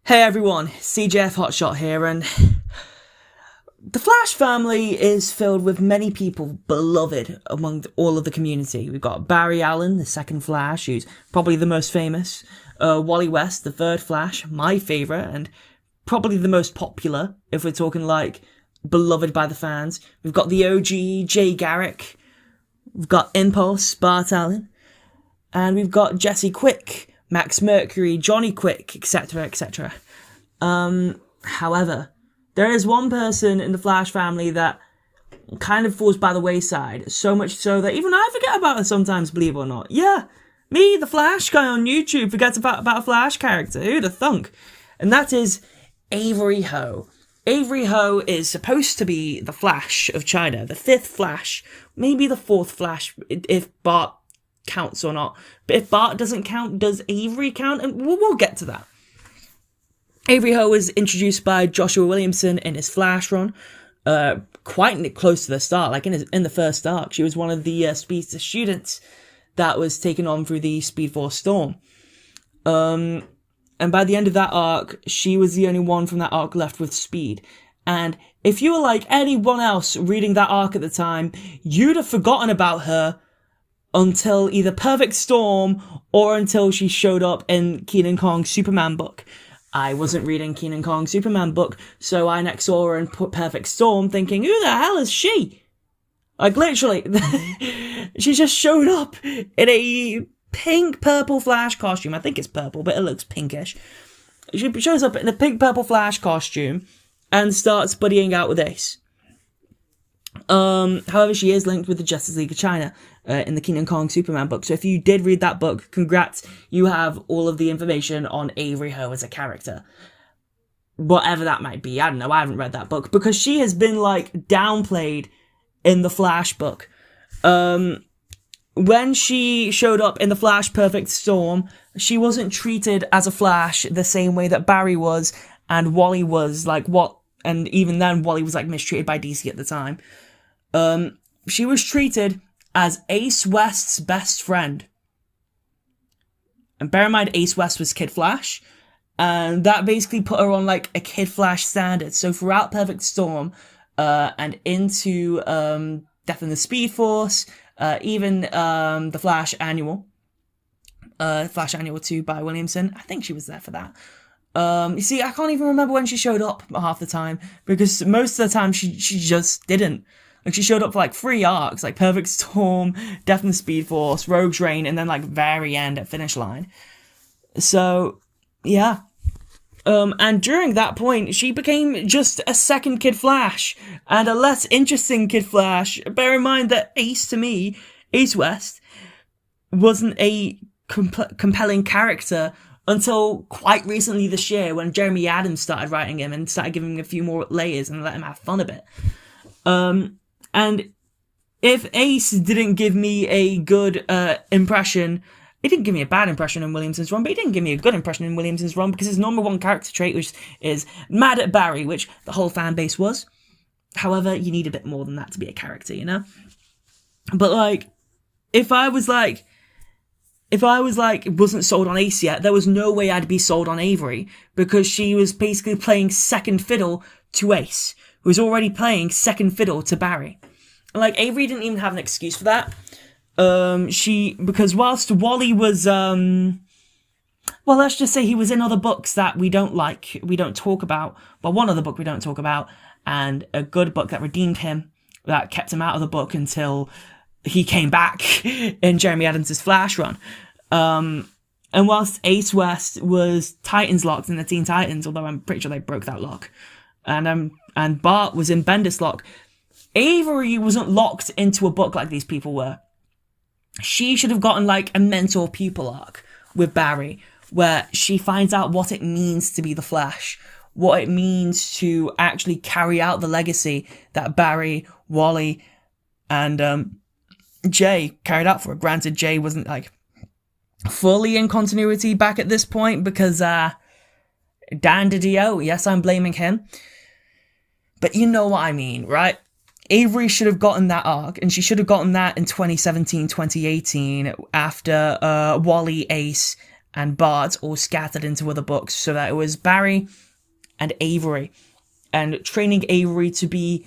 Hey everyone, CJF Hotshot here, and the Flash family is filled with many people beloved among all of the community. We've got Barry Allen, the second Flash, who's probably the most famous. Wally West, the third Flash, my favourite, and probably the most popular, if we're talking like beloved by the fans. We've got the OG, Jay Garrick. We've got Impulse, Bart Allen. And we've got Jesse Quick, Max Mercury, Johnny Quick, etc., etc. However, there is one person in the Flash family that kind of falls by the wayside, so much so that even I forget about her sometimes, believe it or not. Yeah, me, the Flash guy on YouTube, forgets about a Flash character. Who'd have thunk? And that is Avery Ho. Avery Ho is supposed to be the Flash of China, the fifth Flash, maybe the fourth Flash, if Bart counts or not. But if Bart doesn't count, does Avery count? And we'll get to that. Avery Ho was introduced by Joshua Williamson in his Flash run, quite close to the start, like in the first arc. She was one of the Speedster students that was taken on through the Speed Force Storm. And by the end of that arc, she was the only one from that arc left with speed. And if you were like anyone else reading that arc at the time, you'd have forgotten about her until either Perfect Storm or until she showed up in Kenan Kong's Superman book. I wasn't reading Kenan Kong's Superman book, so I next saw her in Perfect Storm thinking, who the hell is she? Like, literally, she just showed up in a pink-purple Flash costume. I think it's purple, but it looks pinkish. She shows up in a pink-purple Flash costume and starts buddying out with Ace. However, she is linked with the Justice League of China in the Kenan Kong Superman book. So if you did read that book, congrats, you have all of the information on Avery Ho as a character. Whatever that might be, I don't know, I haven't read that book, because she has been, like, downplayed in the Flash book. When she showed up in the Flash Perfect Storm, she wasn't treated as a Flash the same way that Barry was, and Wally was, and even then, Wally was, mistreated by DC at the time. She was treated as Ace West's best friend. And bear in mind, Ace West was Kid Flash, and that basically put her on, a Kid Flash standard. So throughout Perfect Storm, and into Death in the Speed Force, even the Flash Annual 2 by Williamson, I think she was there for that. You see, I can't even remember when she showed up half the time, because most of the time she just didn't. She showed up for 3 arcs, Perfect Storm, Death in the Speed Force, Rogue's Reign, and then very end at Finish Line. So, yeah. And during that point, she became just a second Kid Flash, and a less interesting Kid Flash. Bear in mind that Ace West, wasn't a compelling character until quite recently this year, when Jeremy Adams started writing him and started giving him a few more layers and let him have fun a bit. And if Ace didn't give me a good impression, he didn't give me a bad impression in Williamson's run, but he didn't give me a good impression in Williamson's run, because his number one character trait, which is mad at Barry, which the whole fan base was. However, you need a bit more than that to be a character, you know? But if I wasn't sold on Ace yet, there was no way I'd be sold on Avery, because she was basically playing second fiddle to Ace, who was already playing second fiddle to Barry. Avery didn't even have an excuse for that. Because whilst Wally was, let's just say he was in other books that we don't talk about, but one other book we don't talk about, and a good book that redeemed him, that kept him out of the book until he came back in Jeremy Adams' Flash run. And whilst Ace West was Titans locked in the Teen Titans, although I'm pretty sure they broke that lock, and Bart was in Bendis lock, Avery wasn't locked into a book like these people were. She should have gotten a mentor-pupil arc with Barry, where she finds out what it means to be the Flash, what it means to actually carry out the legacy that Barry, Wally, and Jay carried out for her. Granted, Jay wasn't fully in continuity back at this point, because Dan DiDio, yes, I'm blaming him, but you know what I mean, right? Avery should have gotten that arc, and she should have gotten that in 2017, 2018, after Wally, Ace, and Bart all scattered into other books, so that it was Barry and Avery, and training Avery to be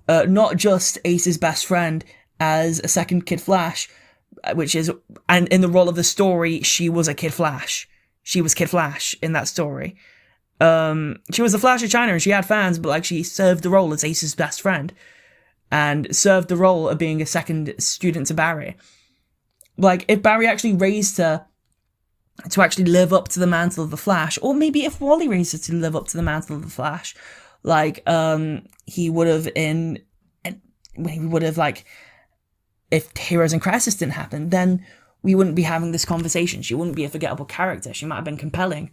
not just Ace's best friend as a second Kid Flash, and in the role of the story, she was a Kid Flash. She was Kid Flash in that story. She was the Flash of China and she had fans, but like she served the role as Ace's best friend and served the role of being a second student to Barry. Like, if Barry actually raised her to actually live up to the mantle of the Flash, or maybe if Wally raised her to live up to the mantle of the Flash, like, he would have like, if Heroes in Crisis didn't happen, then we wouldn't be having this conversation. She wouldn't be a forgettable character. She might have been compelling.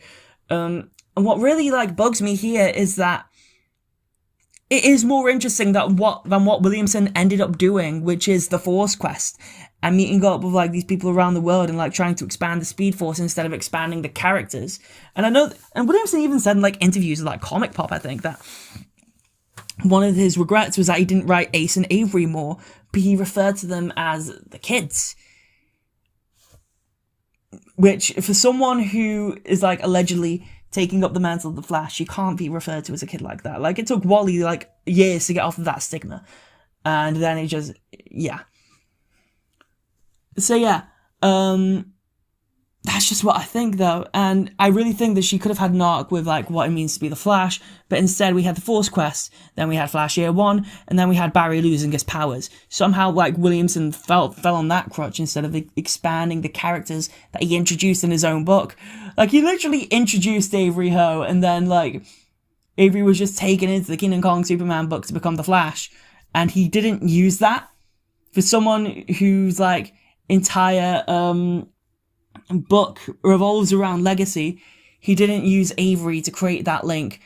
And what really like bugs me here is that it is more interesting than what Williamson ended up doing, which is the Force Quest and meeting up with like these people around the world and like trying to expand the Speed Force instead of expanding the characters. And I know, and Williamson even said in like interviews with like Comic Pop, I think, that one of his regrets was that he didn't write Ace and Avery more, but he referred to them as the kids. Which, for someone who is like allegedly taking up the mantle of the Flash, you can't be referred to as a kid like that. Like, it took Wally like years to get off of that stigma, and then it just, yeah. So yeah, that's just what I think though, and I really think that she could have had an arc with like what it means to be the Flash, but instead we had the Force Quest, then we had Flash Year 1, and then we had Barry losing his powers. Somehow like Williamson fell on that crutch instead of expanding the characters that he introduced in his own book. Like, he literally introduced Avery Ho, and then like Avery was just taken into the King Kong Superman book to become the Flash, and he didn't use that. For someone whose like entire book revolves around legacy, he didn't use Avery to create that link,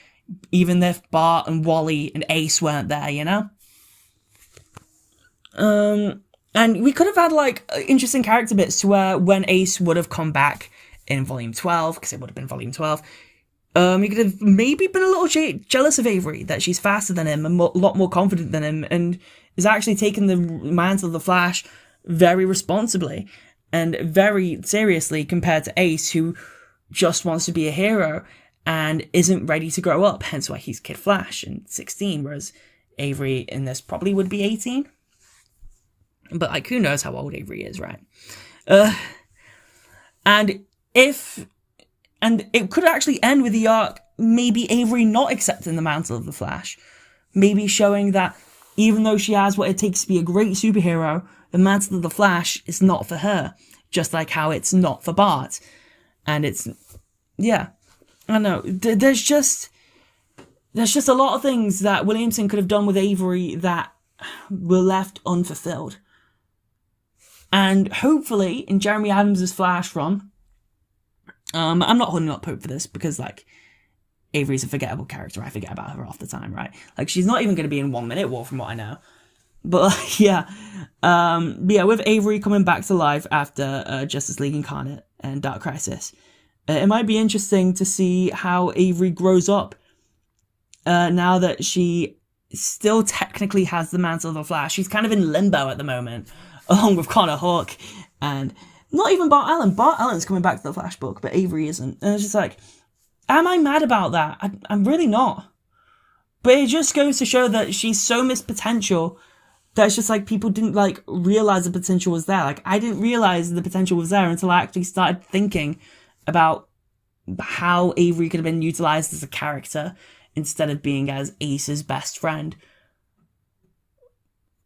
even if Bart and Wally and Ace weren't there, you know? And we could have had like interesting character bits to where when Ace would have come back in volume 12, because it would have been volume 12, he could have maybe been a little jealous of Avery, that she's faster than him and a lot more confident than him, and is actually taking the mantle of the Flash very responsibly and very seriously compared to Ace, who just wants to be a hero and isn't ready to grow up, hence why he's Kid Flash and 16, whereas Avery in this probably would be 18. But like, who knows how old Avery is, right? And it could actually end with the arc, maybe Avery not accepting the mantle of the Flash, maybe showing that even though she has what it takes to be a great superhero, the mantle of the Flash is not for her, just like how it's not for Bart. And it's, yeah, I don't know, there's just a lot of things that Williamson could have done with Avery that were left unfulfilled. And hopefully, in Jeremy Adams' Flash run, I'm not holding up hope for this, because, like, Avery's a forgettable character. I forget about her half the time, right? Like, she's not even going to be in 1 Minute War, from what I know. But, yeah. With Avery coming back to life after Justice League Incarnate and Dark Crisis, it might be interesting to see how Avery grows up now that she still technically has the mantle of the Flash. She's kind of in limbo at the moment, along with Connor Hawke and not even Bart Allen. Bart Allen's coming back to the Flash book, but Avery isn't. And it's just like, am I mad about that? I'm really not. But it just goes to show that she's so missed potential that it's just like people didn't like realize the potential was there. Like, I didn't realize the potential was there until I actually started thinking about how Avery could have been utilized as a character instead of being as Ace's best friend.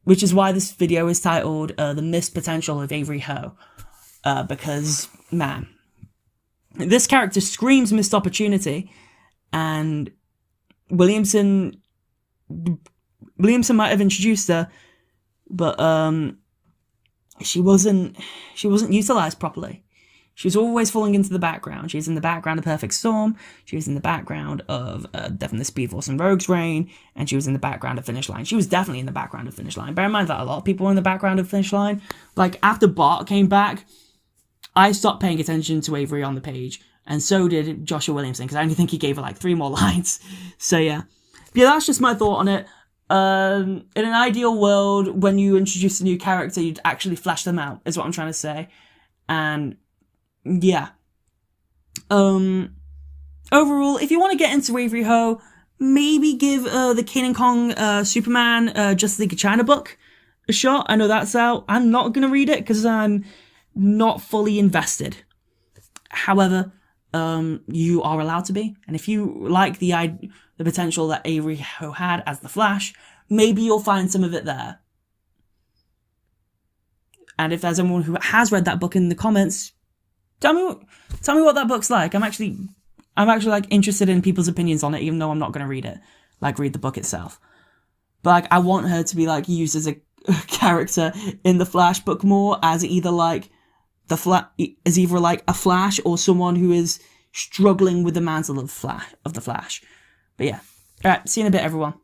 Which is why this video is titled The Missed Potential of Avery Ho. Because, man, this character screams missed opportunity, and Williamson might have introduced her, but she wasn't utilized properly. She was always falling into the background. She was in the background of Perfect Storm, she was in the background of Death in the Speed Force and Rogue's Reign, and she was in the background of Finish Line. She was definitely in the background of Finish Line. Bear in mind that a lot of people were in the background of Finish Line. Like, after Bart came back, I stopped paying attention to Avery on the page, and so did Joshua Williamson, because I only think he gave her like 3 more lines. So yeah. But yeah, that's just my thought on it. In an ideal world, when you introduce a new character, you'd actually flesh them out, is what I'm trying to say. And yeah. Overall, if you want to get into Avery Ho, maybe give the King Kong Superman Justice League of China book a shot. I know that's out. I'm not going to read it because I'm not fully invested. However, you are allowed to be. And if you like the potential that Avery Ho had as the Flash, maybe you'll find some of it there. And if there's anyone who has read that book in the comments, tell me what that book's like. I'm actually like interested in people's opinions on it, even though I'm not going to read it, like read the book itself. But like, I want her to be like used as a character in the Flash book more, as either like a Flash or someone who is struggling with the mantle of the Flash. But yeah, all right, see you in a bit, everyone.